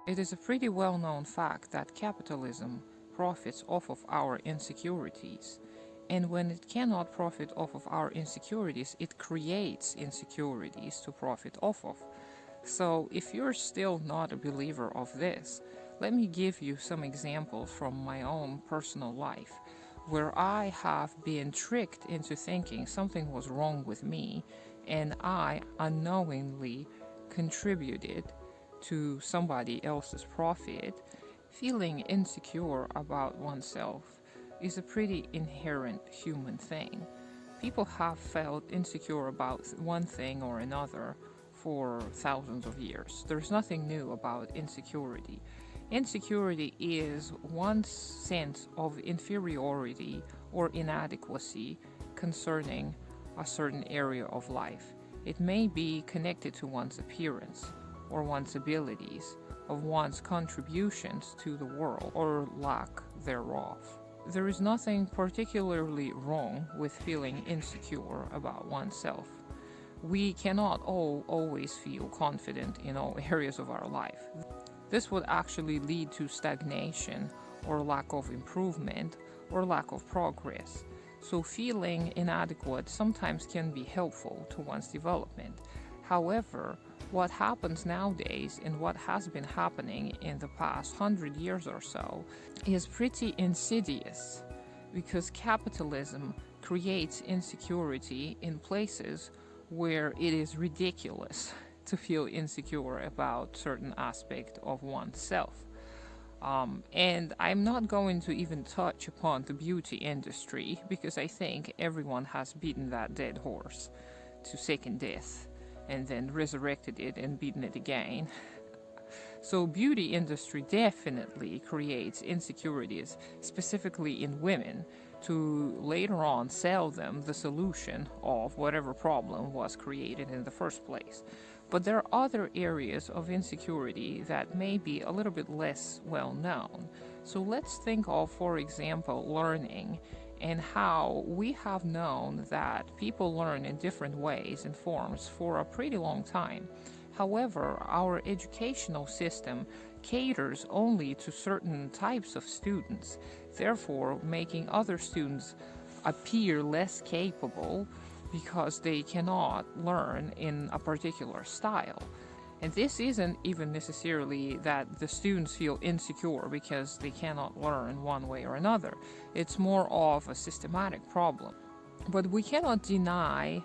It is a pretty well-known fact that capitalism profits off of our insecurities. And when it cannot profit off of our insecurities, it creates insecurities to profit off of. So if you're still not a believer of this, let me give you some examples from my own personal life where I have been tricked into thinking something was wrong with me and I unknowingly contributed to somebody else's profit. Feeling insecure about oneself is a pretty inherent human thing. People have felt insecure about one thing or another for thousands of years. There's nothing new about insecurity. Insecurity is one's sense of inferiority or inadequacy concerning a certain area of life. It may be connected to one's appearance or one's abilities, of one's contributions to the world or lack thereof. There is nothing particularly wrong with feeling insecure about oneself. We cannot all always feel confident in all areas of our life. This would actually lead to stagnation or lack of improvement or lack of progress. So feeling inadequate sometimes can be helpful to one's development. However, what happens nowadays and what has been happening in the past 100 years or so is pretty insidious because capitalism creates insecurity in places where it is ridiculous to feel insecure about certain aspect of oneself. And I'm not going to even touch upon the beauty industry because I think everyone has beaten that dead horse to second death and then resurrected it and beaten it again. So beauty industry definitely creates insecurities, specifically in women, to later on sell them the solution of whatever problem was created in the first place. But there are other areas of insecurity that may be a little bit less well known. So let's think of, for example, learning and how we have known that people learn in different ways and forms for a pretty long time. However, our educational system caters only to certain types of students, therefore making other students appear less capable because they cannot learn in a particular style. And this isn't even necessarily that the students feel insecure because they cannot learn one way or another. It's more of a systematic problem. But we cannot deny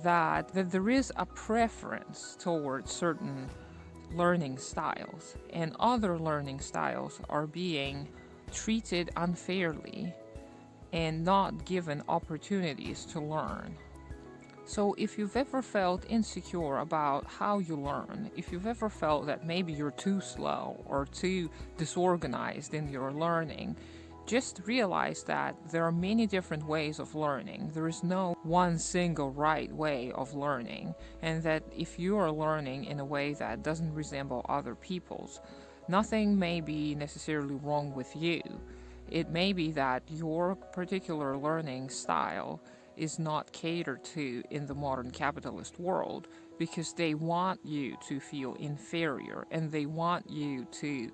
that there is a preference towards certain learning styles, and other learning styles are being treated unfairly and not given opportunities to learn. So if you've ever felt insecure about how you learn, if you've ever felt that maybe you're too slow or too disorganized in your learning, just realize that there are many different ways of learning. There is no one single right way of learning, and that if you are learning in a way that doesn't resemble other people's, nothing may be necessarily wrong with you. It may be that your particular learning style is not catered to in the modern capitalist world because they want you to feel inferior and they want you to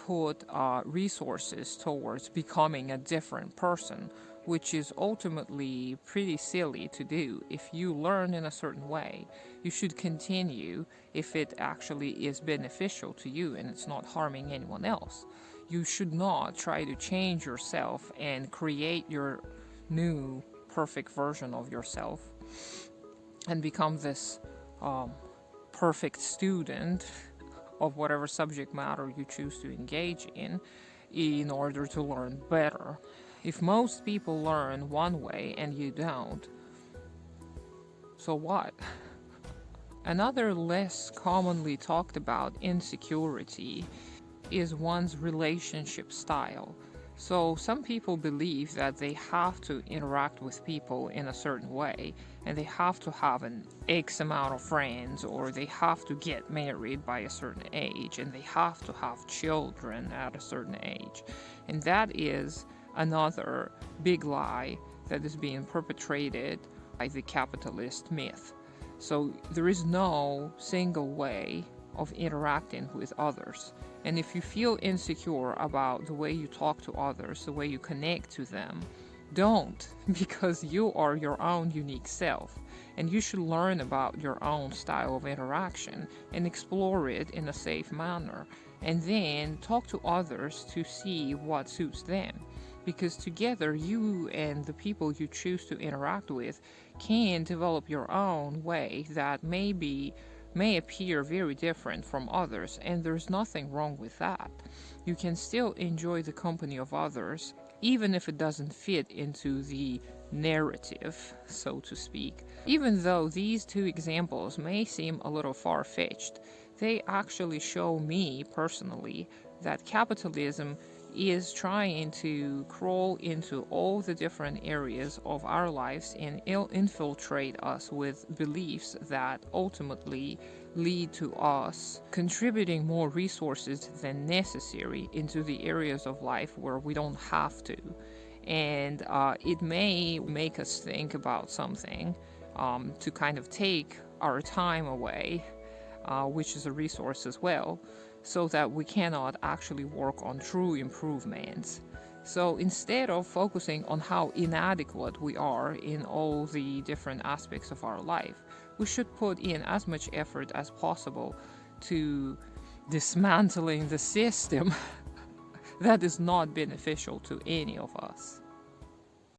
put resources towards becoming a different person, which is ultimately pretty silly to do. If you learn in a certain way, you should continue if it actually is beneficial to you and it's not harming anyone else. You should not try to change yourself and create your new perfect version of yourself and become this perfect student of whatever subject matter you choose to engage in order to learn better. If most people learn one way and you don't, so what? Another less commonly talked about insecurity is one's relationship style. So some people believe that they have to interact with people in a certain way, and they have to have an X amount of friends, or they have to get married by a certain age, and they have to have children at a certain age. And that is another big lie that is being perpetrated by the capitalist myth. So there is no single way of interacting with others. And if you feel insecure about the way you talk to others, the way you connect to them, don't, because you are your own unique self. And you should learn about your own style of interaction and explore it in a safe manner. And then talk to others to see what suits them. Because together, you and the people you choose to interact with can develop your own way that may appear very different from others, and there's nothing wrong with that. You can still enjoy the company of others, even if it doesn't fit into the narrative, so to speak. Even though these two examples may seem a little far-fetched, they actually show me personally that capitalism is trying to crawl into all the different areas of our lives and infiltrate us with beliefs that ultimately lead to us contributing more resources than necessary into the areas of life where we don't have to. And it may make us think about something to kind of take our time away, which is a resource as well, so that we cannot actually work on true improvements. So instead of focusing on how inadequate we are in all the different aspects of our life, we should put in as much effort as possible to dismantling the system that is not beneficial to any of us.